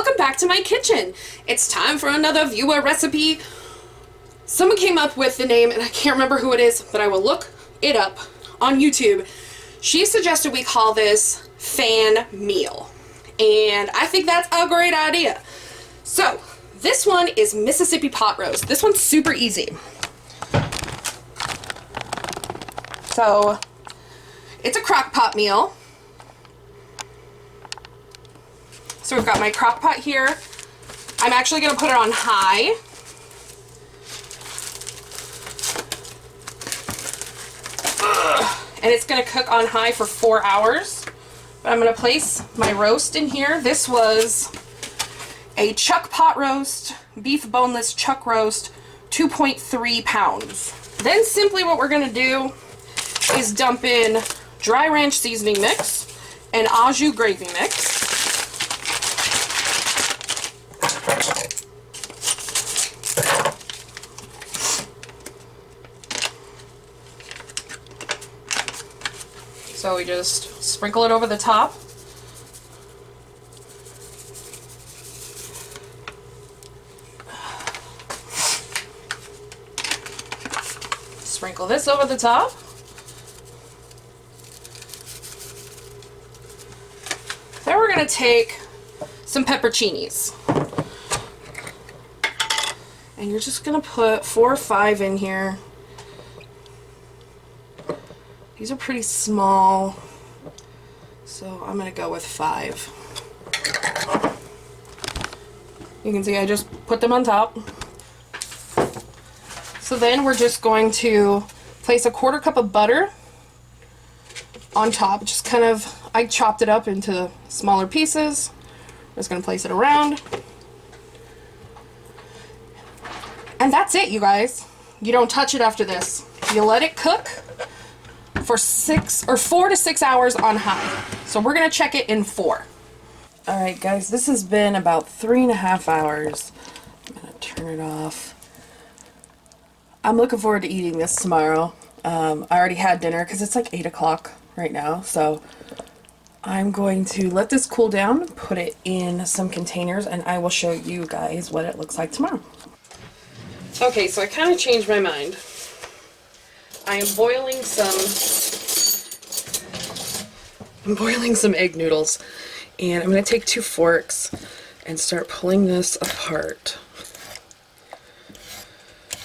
welcome back to my kitchen. It's time for another viewer recipe. Someone came up with the name, and I can't remember who it is, but I will look it up on YouTube. She suggested we call this fan meal, and I think that's a great idea. So this one is Mississippi pot roast. This one's super easy. So it's a crock pot meal. So we've got my crock pot here. I'm actually going to put it on high. And it's going to cook on high for 4 hours. But I'm going to place my roast in here. This was a chuck pot roast, beef boneless chuck roast, 2.3 pounds. Then simply what we're going to do is dump in dry ranch seasoning mix and au jus gravy mix. So we just sprinkle it over the top. Sprinkle this over the top. Then we're going to take some pepperoncinis. And you're just going to put 4 or 5 in here. These are pretty small, so I'm going to go with 5. You can see I just put them on top. So then we're just going to place a 1/4 cup of butter on top. Just kind of, I chopped it up into smaller pieces. I'm just going to place it around. And that's it, you guys. You don't touch it after this. You let it cook for 4 to 6 hours on high. So we're gonna check it in 4. Alright guys, this has been about 3.5 hours. I'm gonna turn it off. I'm looking forward to eating this tomorrow. I already had dinner because it's like 8 o'clock right now, so I'm going to let this cool down, put it in some containers, and I will show you guys what it looks like tomorrow. Okay, so I kind of changed my mind. I am boiling some egg noodles, and I'm going to take 2 forks and start pulling this apart.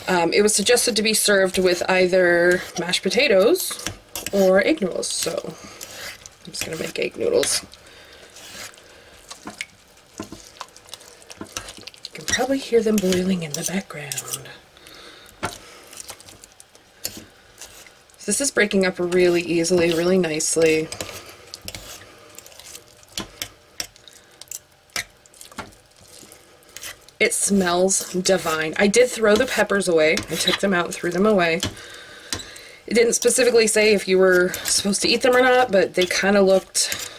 It was suggested to be served with either mashed potatoes or egg noodles, so I'm just going to make egg noodles. You can probably hear them boiling in the background. This is breaking up really easily, really nicely. It smells divine. I did throw the peppers away. I took them out and threw them away. It didn't specifically say if you were supposed to eat them or not, but they kind of looked,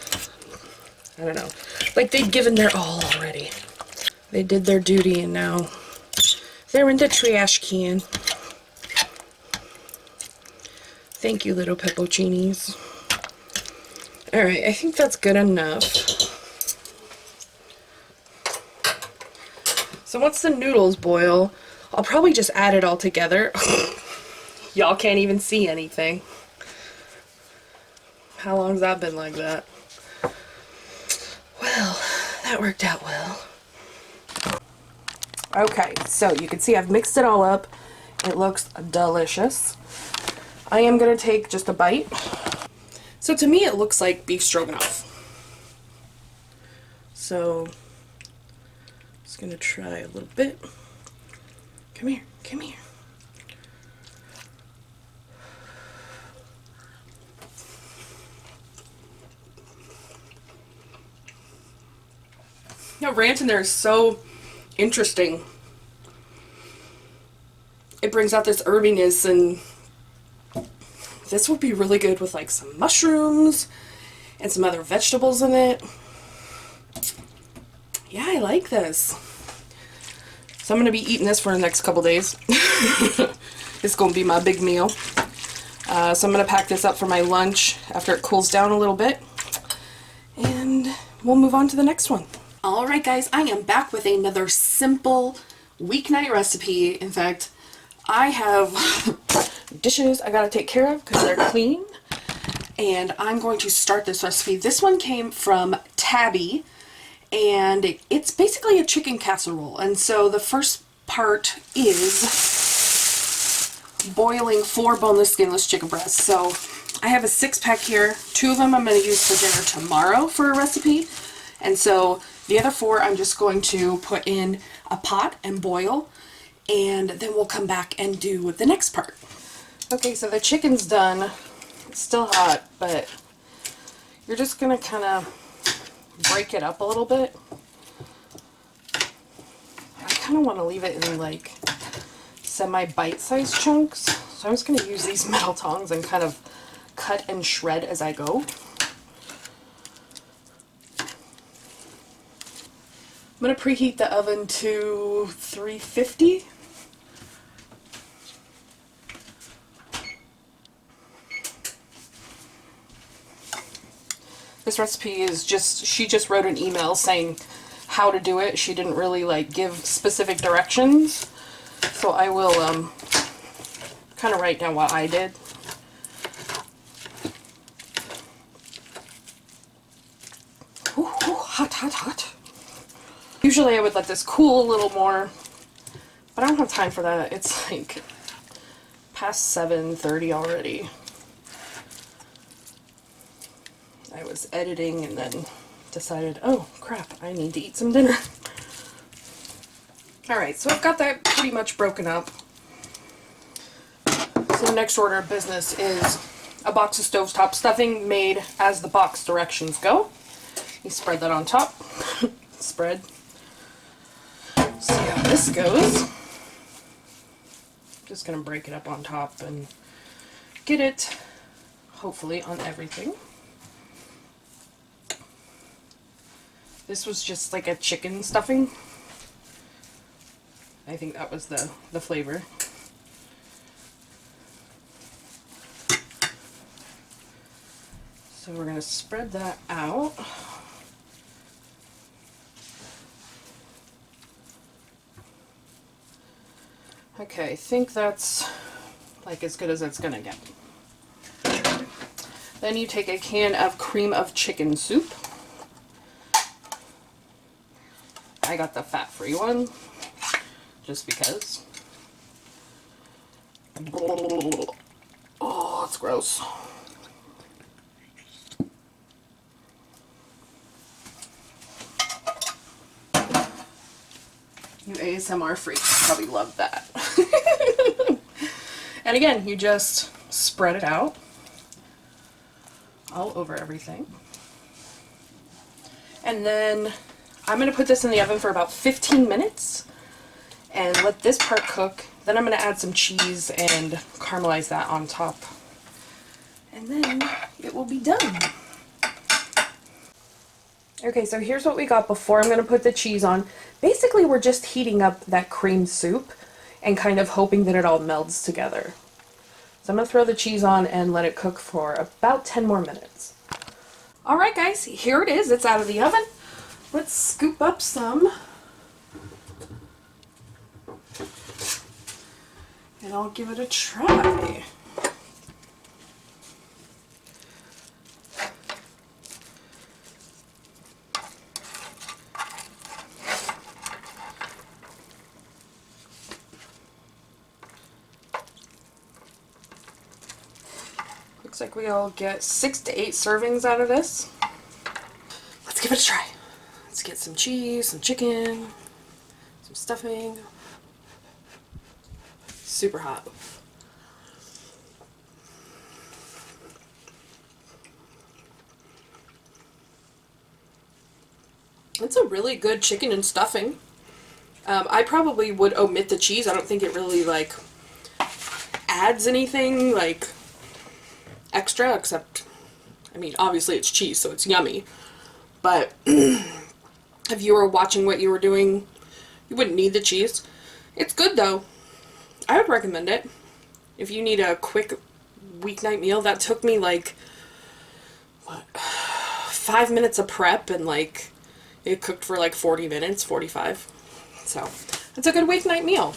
I don't know, like they'd given their all already. They did their duty and now they're in the trash can. Thank you, little pepperoncinis. Alright, I think that's good enough. So once the noodles boil, I'll probably just add it all together. Y'all can't even see anything. How long's that been like that? Well, that worked out well. Okay, so you can see I've mixed it all up. It looks delicious. I am going to take just a bite. So to me it looks like beef stroganoff. So just going to try a little bit. Come here, come here. You know, ranch in there is so interesting. It brings out this herbiness, and this would be really good with like some mushrooms and some other vegetables in it. Yeah, I like this. So I'm going to be eating this for the next couple days. It's going to be my big meal. So I'm going to pack this up for my lunch after it cools down a little bit. And we'll move on to the next one. Alright guys, I am back with another simple weeknight recipe. In fact, I have dishes I gotta take care of because they're clean. And I'm going to start this recipe. This one came from Tabby, and it's basically a chicken casserole. And so the first part is boiling 4 boneless, skinless chicken breasts. So I have a 6-pack here. 2 of them I'm going to use for dinner tomorrow for a recipe. And so the other 4 I'm just going to put in a pot and boil, and then we'll come back and do the next part. Okay, so the chicken's done. It's still hot, but you're just going to kind of break it up a little bit. I kind of want to leave it in like semi-bite-sized chunks. So I'm just going to use these metal tongs and kind of cut and shred as I go. I'm going to preheat the oven to 350. This recipe is just, she just wrote an email saying how to do it. She didn't really like give specific directions. So I will kind of write down what I did. Ooh, ooh, hot, hot, hot. Usually I would let this cool a little more, but I don't have time for that. It's like past 7:30 already. I was editing and then decided, oh crap, I need to eat some dinner. Alright, so I've got that pretty much broken up. So the next order of business is a box of stovetop stuffing made as the box directions go. You spread that on top. Spread. See how this goes. Just gonna break it up on top and get it, hopefully, on everything. This was just like a chicken stuffing. I think that was the flavor. So we're gonna spread that out. Okay, I think that's like as good as it's gonna get. Then you take a can of cream of chicken soup. I got the fat-free one, just because. Oh, it's gross. You ASMR freaks probably love that. And again, you just spread it out all over everything. And then I'm going to put this in the oven for about 15 minutes and let this part cook. Then I'm going to add some cheese and caramelize that on top. And then it will be done. Okay, so here's what we got before I'm going to put the cheese on. Basically, we're just heating up that cream soup and kind of hoping that it all melds together. So I'm going to throw the cheese on and let it cook for about 10 more minutes. Alright guys, here it is. It's out of the oven. Let's scoop up some. And I'll give it a try. Looks like we all get 6 to 8 servings out of this. Let's give it a try. Let's get some cheese, some chicken, some stuffing. Super hot. It's a really good chicken and stuffing. I probably would omit the cheese. I don't think it really like adds anything like extra, except, I mean, obviously it's cheese, so it's yummy. But if you were watching what you were doing, you wouldn't need the cheese. It's good though. I would recommend it. If you need a quick weeknight meal, that took me like, what, 5 minutes of prep and like It cooked for like 40 minutes, 45. So it's a good weeknight meal.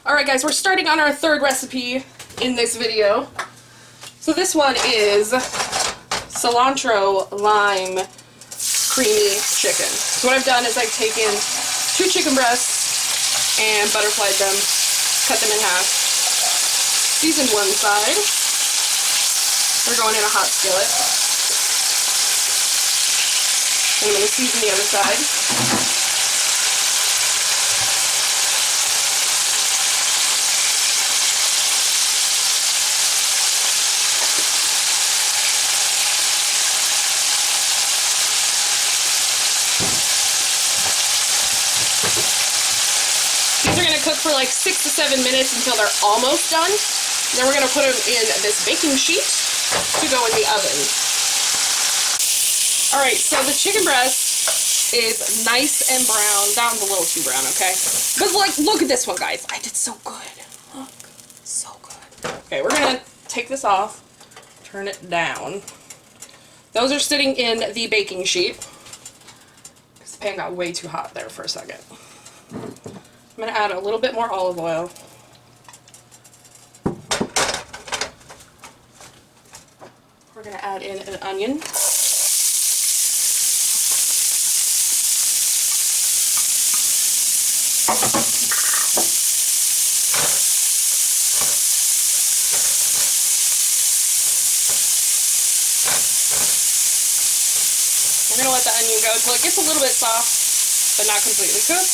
Alright guys, we're starting on our third recipe in this video. So this one is cilantro lime creamy chicken. So what I've done is I've taken 2 chicken breasts and butterflied them, cut them in half, seasoned one side. They're going in a hot skillet. And I'm going to season the other side. These are going to cook for like 6 to 7 minutes until they're almost done. Then we're going to put them in this baking sheet to go in the oven. Alright, so the chicken breast is nice and brown. That one's a little too brown, okay? But like, look at this one, guys. I did so good. Look, so good. Okay, we're going to take this off, turn it down. Those are sitting in the baking sheet. This pan got way too hot there for a second. I'm going to add a little bit more olive oil. We're going to add in an onion. We're going to let the onion go until it gets a little bit soft, but not completely cooked.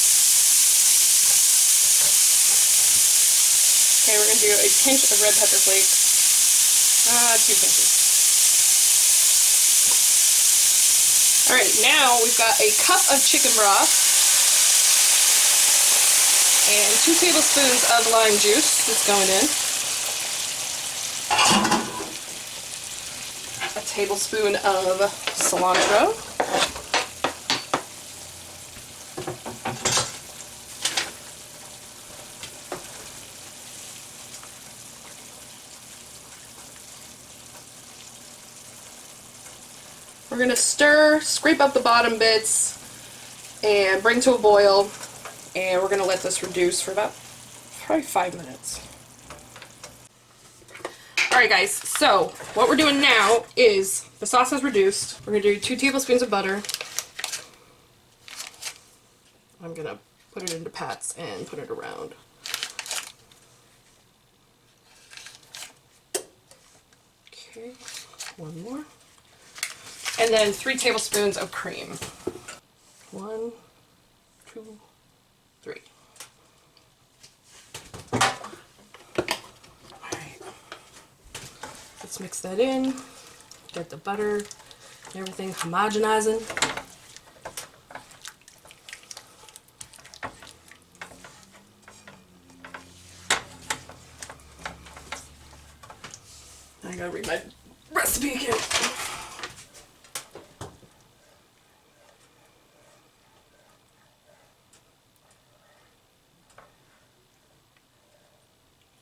Okay, we're going to do a pinch of red pepper flakes. 2 pinches. Alright, now we've got a cup of chicken broth and 2 tablespoons of lime juice that's going in. A tablespoon of cilantro. We're going to stir, scrape up the bottom bits, and bring to a boil, and we're going to let this reduce for about probably 5 minutes. Alright guys, so what we're doing now is the sauce is reduced. We're going to do 2 tablespoons of butter. I'm going to put it into pats and put it around. Okay, 1 more. And then 3 tablespoons of cream. 1, 2, 3. Alright. Let's mix that in. Get the butter and everything homogenizing. I gotta read my recipe again.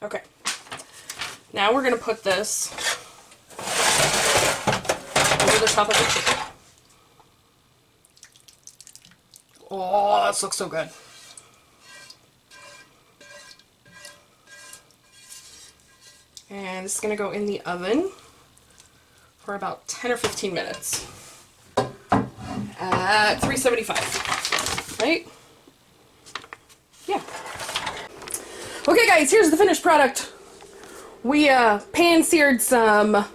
Okay, now we're going to put this over the top of the chicken. Oh, this looks so good. And it's going to go in the oven for about 10 or 15 minutes at 375, right? Yeah. Okay guys, here's the finished product. We pan-seared some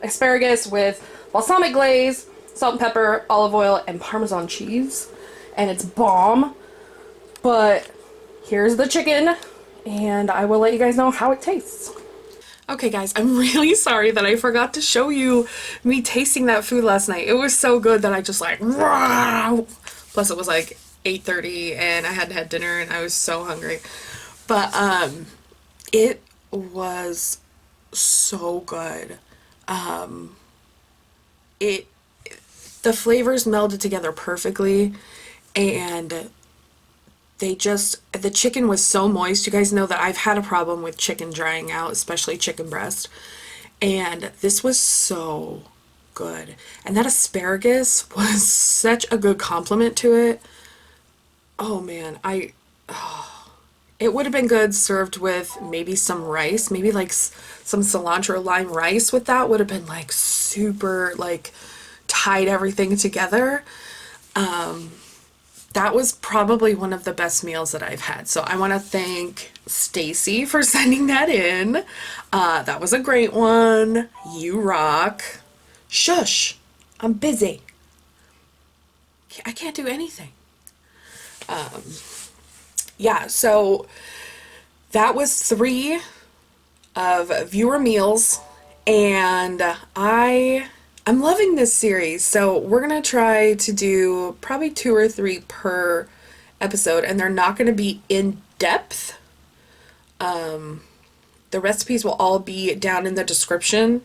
asparagus with balsamic glaze, salt and pepper, olive oil, and Parmesan cheese. And it's bomb. But here's the chicken, and I will let you guys know how it tastes. Okay guys, I'm really sorry that I forgot to show you me tasting that food last night. It was so good that I just like, rah! Plus it was like 8:30 and I hadn't had dinner and I was so hungry. But it was so good. The flavors melded together perfectly, and the chicken was so moist. You guys know that I've had a problem with chicken drying out, especially chicken breast. And this was so good. And that asparagus was such a good compliment to it. Oh man, it would have been good served with maybe some rice, maybe like some cilantro lime rice with that would have been like super like tied everything together. That was probably one of the best meals that I've had. So I want to thank Stacy for sending that in. That was a great one. You rock. Shush. I'm busy. I can't do anything. Yeah, so that was 3 of viewer meals, and I'm loving this series. So we're gonna try to do probably 2 or 3 per episode, and they're not gonna be in depth. The recipes will all be down in the description.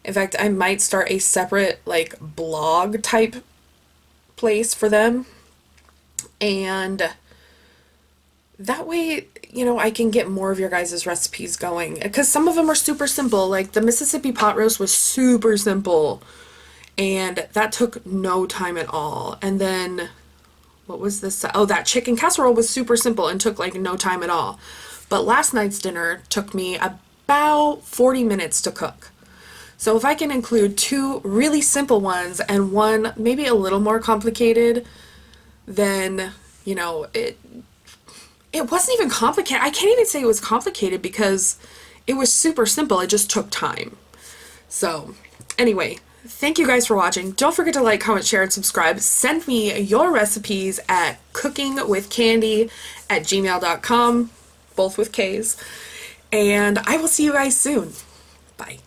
In fact, I might start a separate like blog type place for them, and that way, you know, I can get more of your guys' recipes going, because some of them are super simple. Like the Mississippi pot roast was super simple, and that took no time at all. And then what was this? Oh, that chicken casserole was super simple and took like no time at all. But last night's dinner took me about 40 minutes to cook. So if I can include 2 really simple ones and one maybe a little more complicated, then, you know, it wasn't even complicated. I can't even say it was complicated because it was super simple. It just took time. So anyway, thank you guys for watching. Don't forget to like, comment, share, and subscribe. Send me your recipes at cookingwithcandy@gmail.com, both with K's. And I will see you guys soon. Bye.